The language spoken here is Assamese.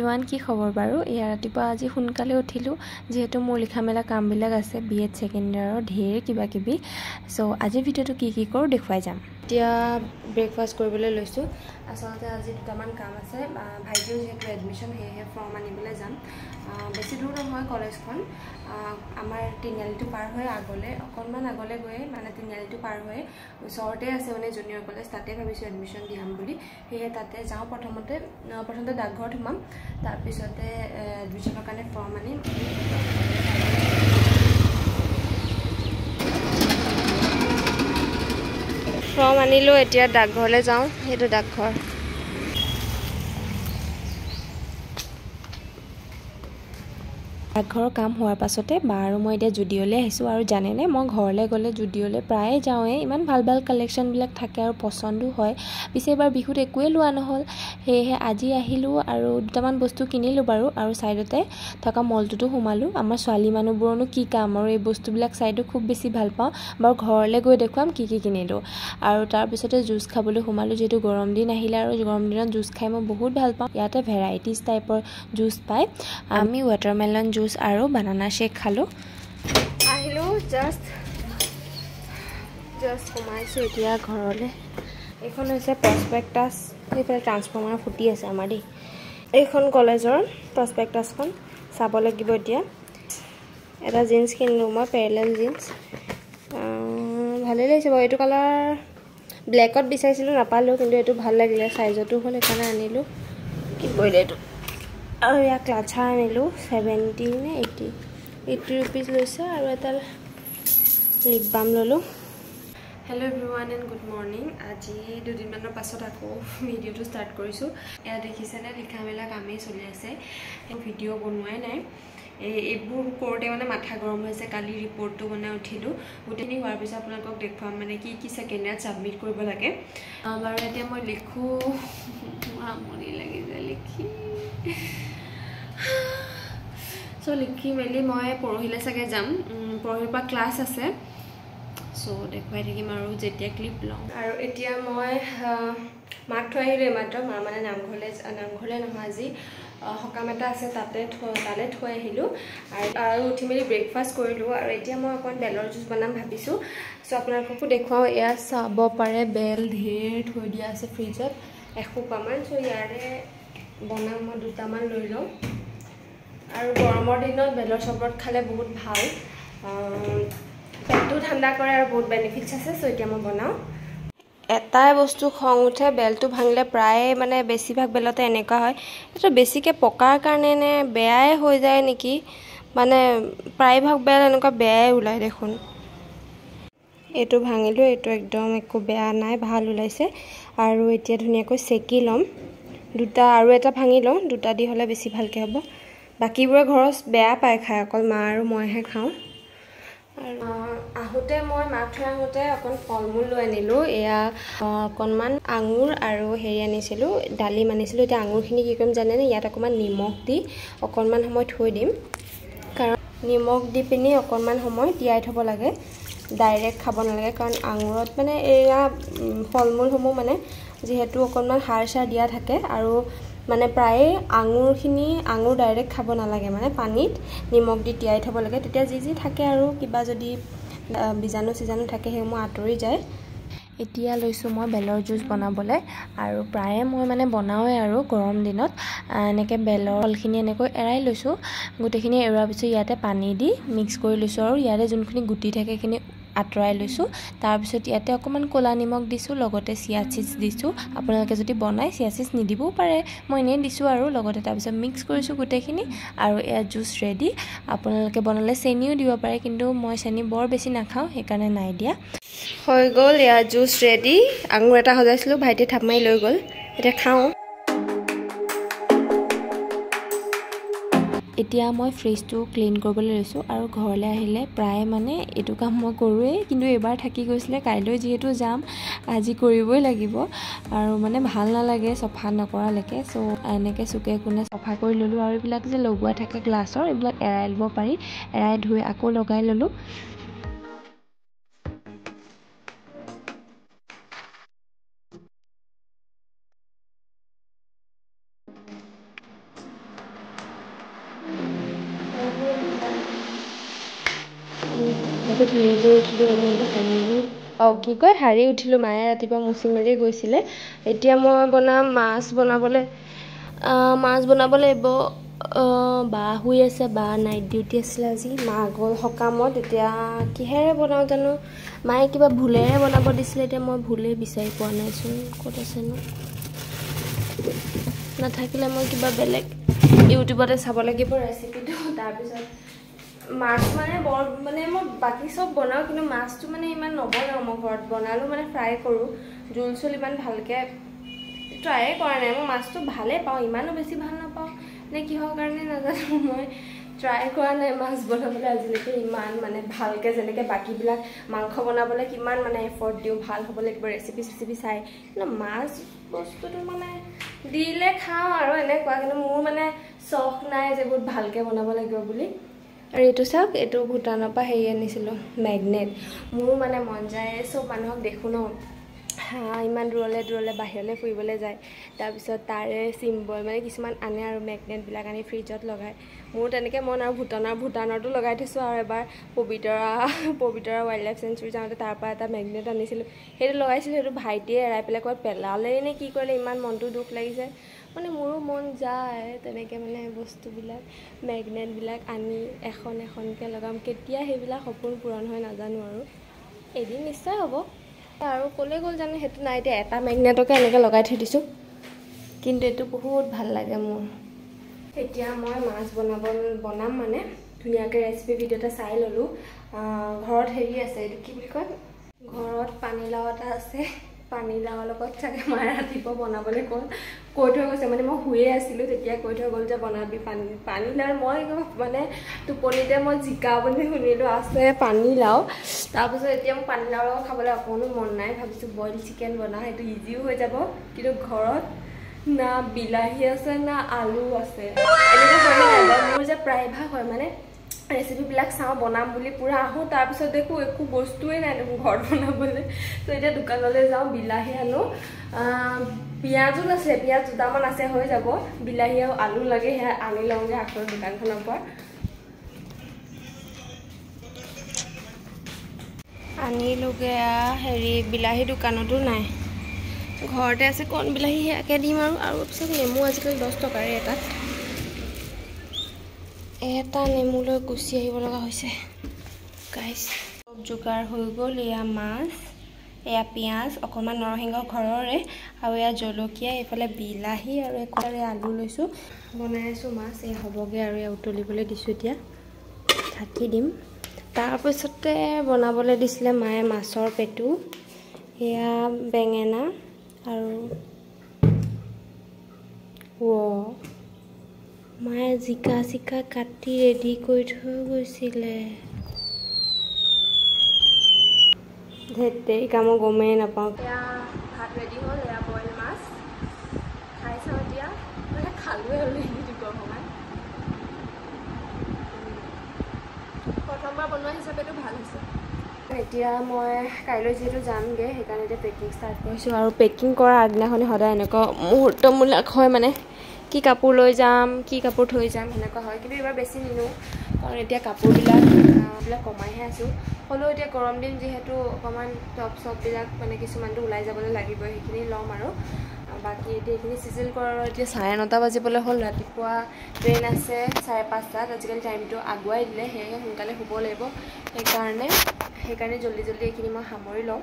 এভৰিৱান কি খবৰ বাৰু এয়া ৰাতিপুৱা আজি সোনকালে উঠিলো যেহেতু মোৰ লিখা মেলা কামবিলাক আছে বিএড সেকেন্ড ইয়াৰৰ ঢেৰ কিবা কিবি সো আজি ভিডিওটো কি কৰো দেখুৱাই যাম এতিয়া ব্ৰেকফাষ্ট কৰিবলৈ লৈছো আসলতে আজি দুটামান কাম আছে ভাইটিৰ যেহেতু এডমিশন হেহে ফৰ্ম আনিবলৈ যাম বেছি দূৰ নহয় কলেজখন আমাৰ তিনিআলিটো পাৰ হৈ আগলে অকনমান আগলে গৈ মানে তিনিআলিটো পাৰ হৈ ওচৰতে আছে মানে জুনিয়ৰ কলেজ তাতে ভাবিছো এডমিশন দিয়াম বুলি হেহে তাতে যাওঁ প্ৰথমতে ডাকঘৰত সোমাম তাৰ পিছতে এডমিশনৰ কাৰণে ফৰ্ম আনিম ফৰ্ম আনিলো এতিয়া ডাকঘৰলৈ যাওঁ হেতু ডাকঘৰ ঘৰৰ কাম হোৱাৰ পাছতে বা আৰু মই এতিয়া জুডিঅ'লৈ আহিছো আৰু জানেনে মই ঘৰলৈ গ'লে জুডিঅ'লৈ প্ৰায় যাওঁৱে ইমান ভাল কালেকশ্যন বিলাক থাকে আৰু পছন্দো হয় পিছে এবাৰ বিহুত একোৱে লোৱা নহল হেহে আজি আহিলো আৰু দুটামান বস্তু কিনিলো বাৰু আৰু সাইডতে থকা মলটোতো সোমালো আমাৰ ছোৱালী মানুহবোৰনো কি কাম আৰু এই বস্তুবিলাক সাইডো খুব বেছি ভাল পাওঁ বাৰু ঘৰলৈ গৈ দেখুৱাম কি কিনিলো আৰু তাৰ পিছতে জুস খাবলৈ সোমালো যেটো গৰম দিন আহিলে আৰু গৰম দিনত জুস খাই মই বহুত ভাল পাওঁ ইয়াতে ভেৰাইটিজ টাইপৰ জুস পায় আমি ওয়াটাৰমেলন জুস আৰু বানানা শেক খালো আহিলো জাস্ট সোমাইছো এতিয়া ঘৰলৈ এখন হৈছে প্ৰসপেক্টাস এইফালে ট্ৰান্সফৰ্মাৰ ফুটি আছে আমাৰ দেই এইখন কলেজৰ প্ৰসপেক্টাসখন চাব লাগিব এতিয়া এটা জিন্স কিনিলো মই পেৰেলেল জিন্স ভালে লাগিছে বাৰু এইটো কালাৰ ব্ল্যাকত বিচাৰিছিলো নাপালো কিন্তু এইটো ভাল লাগিলে সাইজটো হ'ল এখানে আনিলো কি বইলে এইটো আৰু ইয়া ক্লাছা আনিলো 70 নে 80 रुपीस লৈছে আৰু এটা লিপ বাম ললো hello everyone and good morning আজি দুদিনমানৰ পাছত আকৌ ভিডিওটো ষ্টাৰ্ট কৰিছো এয়া দেখিছেনে লিখা মেলা কামেই চলি আছে এই ভিডিও বনোৱাই নাই এইবোৰ কৰোতে মানে মাথা গৰম হৈছে কালি ৰিপৰ্টটো বনাই উঠিলো গোটেইখিনি হোৱাৰ পিছত আপোনালোকক দেখুৱাম মানে কি সেকেন্ড ইয়াত সাবমিট কৰিব লাগে বাৰু এতিয়া মই লিখো আমনি লাগিছে লিখি সো লিখি মেলি মই পৰহিলে চাগে যাম পৰহিৰ পৰা ক্লাছ আছে সো দেখুৱাই থাকিম আৰু যেতিয়া ক্লিপ লওঁ আৰু এতিয়া মই মাক থৈ আহিলো মাত্ৰ মা মানে নামঘৰলে নহয় আজি সকাম এটা আছে তালে থৈ আহিলো আৰু উঠি মেলি ব্ৰেকফাষ্ট কৰিলো আৰু এতিয়া মই অকন বেলৰ জুস বনাম ভাবিছো সো আপোনালোককো দেখুৱাও এয়া চাব পাৰে বেল ঢেৰ থৈ দিয়া আছে ফ্ৰিজত এখোপামান সো ইয়াৰে বনাম মই দুটামান লৈ লওঁ আৰু গৰমৰ দিনত বেলৰ চৰবত খালে বহুত ভাল পেটটো ঠাণ্ডা কৰে আৰু বহুত বেনিফিটস আছে সো এতিয়া মই বনাও এটাই বস্তু খং উঠে বেলটো ভাঙিলে প্ৰায় মানে বেছিভাগ বেলতে এনেকা হয় এটা বেছিকে পকাৰ কাৰণে নে বেয়াই হৈ যায় নেকি মানে প্ৰায়ভাগ বেল এনেকা বেয়াই ওলাই দেখোন এটো ভাঙিলো এটো একদম একো বেয়া নাই ভাল ওলাইছে আৰু এতিয়া ধুনিয়াকৈ সেকি লম দুটা আৰু এটা ভাঙি লওঁ দুটা দি হলে বেছি ভালকে হ'ব বাকিবোৰে ঘৰত বেয়া পায় খাই অকল মা আৰু মইহে খাওঁ আৰু আহোতে মই মাক থৈ আহোতে অকন ফলমূল লৈ আনিলো এয়া অকনমান আঙুৰ আৰু হেৰি আনিছিলো ডালিম আনিছিলো এতিয়া আঙুৰখিনি কি কৰিম জানেনে ইয়াত অকমান নিমখ দি অকনমান সময় থৈ দিম কাৰণ নিমখ দি পিনি অকনমান সময় তিয়াই থব লাগে ডাইৰেক্ট খাব নালাগে কাৰণ আঙুৰত মানে এয়া ফলমূল সমূহ মানে যেহেতু অকনমান হাড় দিয়া থাকে আৰু মানে প্ৰায় আঙুৰ ডাইৰেক্ট খাব নালাগে মানে পানীত নিমখ দি তিয়াই থব লাগে তেতিয়া যি থাকে আৰু কিবা যদি বীজাণু থাকে হেমু আঁতৰি যায় এতিয়া লৈছো মই বেলৰ জুস বনাবলৈ আৰু প্ৰায়ে মই মানে বনাওৱে আৰু গৰম দিনত এনেকে বেলৰ ফলখিনি এনেকৈ এৰাই লৈছো গুটেখিনি এৰুৱাৰ পিছত ইয়াতে পানী দি মিক্স কৰি লৈছো আৰু ইয়াৰে যোনখিনি গুটি থাকে খিনি আতৰাই লৈছো তাৰ পিছত ইয়াতে অকমান কোলা নিমখ দিছো লগতে চিয়া চিজ দিছো আপোনালোকে যদি বনাই চিয়া চিজ নিদিবও পাৰে মই এনে দিছো আৰু লগতে তাৰ পিছত মিক্স কৰিছো গুটেখিনি আৰু এয়া জুস ৰেডি আপোনালোকে বনালে চেনিও দিব পাৰে কিন্তু মই চেনি বৰ বেছি নাখাও সেইকাৰণে নাই দিয়া হৈ গল এয়া জুস ৰেডি আঙুৰ এটা হজাইছিলো ভাইটি থাপ মাৰি লৈ গল এটা খাও এতিয়া মই ফ্ৰিজটো ক্লিন কৰিবলৈ লৈছো আৰু ঘৰলৈ আহিলে প্ৰায় মানে এটো কাম মই কৰোৱে কিন্তু এবাৰ থাকি গৈছিলে কাইলৈ যেহেতু যাম আজি কৰিবই লাগিব আৰু মানে ভাল নালাগে সফা নকৰালৈকে সো এনেকে সুকে কোনে সফা কৰি ললো আৰু এইবিলাক যে লগোৱা থাকে গ্লাছৰ এইবিলাক এৰাই লব পাৰি এৰাই ধুই আকৌ লগাই ললো কি কয় হাৰি উঠিলোঁ মায়ে ৰাতিপুৱা মুচি মাৰিয়ে গৈছিলে এতিয়া মই বনাম মাছ বনাবলৈ লাগিব বা শুই আছে বা নাইট ডিউটি আছিলে আজি মা গ'ল সকামত এতিয়া কিহেৰে বনাওঁ জানো মায়ে কিবা ভোলেৰে বনাব দিছিলে এতিয়া মই ভোলে বিচাৰি পোৱা নাইচোন ক'ত আছেনো নাথাকিলে মই কিবা বেলেগ ইউটিউবতে চাব লাগিব ৰেচিপিটো তাৰপিছত মাছ মানে মানে মই বাকী চব বনাওঁ কিন্তু মাছটো মানে ইমান নবনাওঁ মই ঘৰত বনালোঁ মানে ফ্ৰাই কৰোঁ জোল চোল ইমান ভালকৈ ট্ৰায়ে কৰা নাই মই মাছটো ভালেই পাওঁ ইমানো বেছি ভাল নাপাওঁ নে কিহৰ কাৰণে নাজানো মই ট্ৰাই কৰা নাই মাছ বনাবলৈ আজিলৈকে ইমান মানে ভালকৈ যেনেকৈ বাকীবিলাক মাংস বনাবলৈ কিমান মানে এফৰ্ট দিওঁ ভাল হ'ব লাগিব ৰেচিপি চাই কিন্তু মাছ বস্তুটো মানে দিলে খাওঁ আৰু এনেকুৱা কিন্তু মোৰ মানে চখ নাই যে বহুত ভালকৈ বনাব লাগিব বুলি আৰু এইটো চাওক এইটো ভূটানৰ পৰা হেৰি আনিছিলোঁ মেগনেট মোৰো মানে মন যায় চব মানুহক দেখোঁ ন ইমান দূৰলৈ বাহিৰলৈ ফুৰিবলৈ যায় তাৰপিছত তাৰে চিম্বল মানে কিছুমান আনে আৰু মেগনেটবিলাক আনি ফ্ৰিজত লগায় মোৰ তেনেকৈ মন আৰু ভূটানৰটো লগাই থৈছোঁ আৰু এবাৰ পবিতৰা ৱাইল্ড লাইফ চেঞ্চুৰী যাওঁতে তাৰ পৰা এটা মেগনেট আনিছিলোঁ সেইটো লগাইছিলোঁ সেইটো ভাইটিয়ে এৰাই পেলাই ক'ৰবাত পেলালেই নে কি কৰিলে ইমান মনটো দুখ লাগিছে মানে মোৰো মন যায় তেনেকৈ মানে বস্তুবিলাক মেগনেটবিলাক আনি এখনকৈ লগাম কেতিয়া সেইবিলাক সপোন পূৰণ হয় নাজানো আৰু এদিন নিশ্চয় হ'ব আৰু ক'লৈ গ'ল জানো সেইটো নাই এতিয়া এটা মেগনেটকে এনেকৈ লগাই থৈ দিছোঁ কিন্তু এইটো বহুত ভাল লাগে মোৰ এতিয়া মই মাছ বনাম মানে ধুনীয়াকৈ ৰেচিপি ভিডিঅ' এটা চাই ল'লোঁ ঘৰত হেৰি আছে এইটো কি বুলি কয় ঘৰত পানীলাও এটা আছে পানীলাওৰ লগত চাগে মায়ে ৰাতিপুৱা বনাবলৈ কৈ থৈ গৈছে মানে মই শুয়ে আছিলোঁ তেতিয়া কৈ থৈ গ'ল যে বনাবি পানীলাও মই মানে টোপনিতে মই জিকা বুলি শুনিলোঁ আছে পানীলাও তাৰপিছত এতিয়া মোৰ পানীলাওৰ লগত খাবলৈ অকণো মন নাই ভাবিছোঁ বইল চিকেন বনাওঁ সেইটো ইজিও হৈ যাব কিন্তু ঘৰত না বিলাহী আছে না আলু আছে এনেকৈ মোৰ যে প্ৰায়ভাগ হয় মানে ৰেচিপিবিলাক চাওঁ বনাম বুলি পূৰা আহোঁ তাৰপিছত দেখোঁ একো বস্তুৱেই নাই দেখোঁ ঘৰত বনাবলৈ তো এতিয়া দোকানলৈ যাওঁ বিলাহী আনো পিঁয়াজো আছে পিঁয়াজ দুটামান আছে হৈ যাব বিলাহী আৰু আলু লাগে সেয়া আনি লওঁগৈ আকৌ দোকানখনৰ পৰা আনিলোগৈ হেৰি বিলাহী দোকানতো নাই ঘৰতে আছে কণ বিলাহী সেয়াকৈ দিম আৰু পিছত নেমু আজিকালি 10 টকাৰে এটা নেমু লৈ গুচি আহিব লগা হৈছে গাইছ চব যোগাৰ হৈ গ'ল এয়া মাছ এয়া পিঁয়াজ অকণমান নৰসিংহ ঘৰৰে আৰু এয়া জলকীয়া এইফালে বিলাহী আৰু একোৰে আলু লৈছোঁ বনাই আছোঁ মাছ এয়া হ'বগৈ আৰু এয়া উতলিবলৈ দিছোঁ এতিয়া ঢাকি দিম তাৰপিছতে বনাবলৈ দিছিলে মায়ে মাছৰ পেটু এয়া বেঙেনা আৰু মায়ে জিকা চিকা কাটি ৰেডি কৰি থৈ গৈছিলে ধেতেৰিকা মই গমেই নাপাওঁ এয়া ভাত ৰেডি হ'ল এয়া বইল মাছ খাই চাওঁ এতিয়া মানে খালোৱে আৰু সময় প্ৰথমবাৰ বনোৱা হিচাপেতো ভাল হৈছে এতিয়া মই কাইলৈ যিহেতু যামগৈ সেইকাৰণে এতিয়া পেকিং ষ্টাৰ্ট কৰিছোঁ আৰু পেকিং কৰাৰ আগদিনাখনে সদায় এনেকুৱা মুহূৰ্তমূলক হয় মানে কি কাপোৰ লৈ যাম কি কাপোৰ থৈ যাম সেনেকুৱা হয় কিন্তু এইবাৰ বেছি নিনো কাৰণ এতিয়া কাপোৰবিলাক কমাইহে আছোঁ হ'লেও এতিয়া গৰম দিন যিহেতু অকণমান টপ চপবিলাক মানে কিছুমানটো ওলাই যাবলৈ লাগিবই সেইখিনি ল'ম আৰু বাকী এতিয়া এইখিনি চিজিল কৰাৰ এতিয়া 9:30 বাজিবলৈ হ'ল ৰাতিপুৱা ট্ৰেইন আছে 5:30 আজিকালি টাইমটো আগুৱাই দিলে সেয়েহে সোনকালে শুব লাগিব সেইকাৰণে জল্দি এইখিনি মই সামৰি লওঁ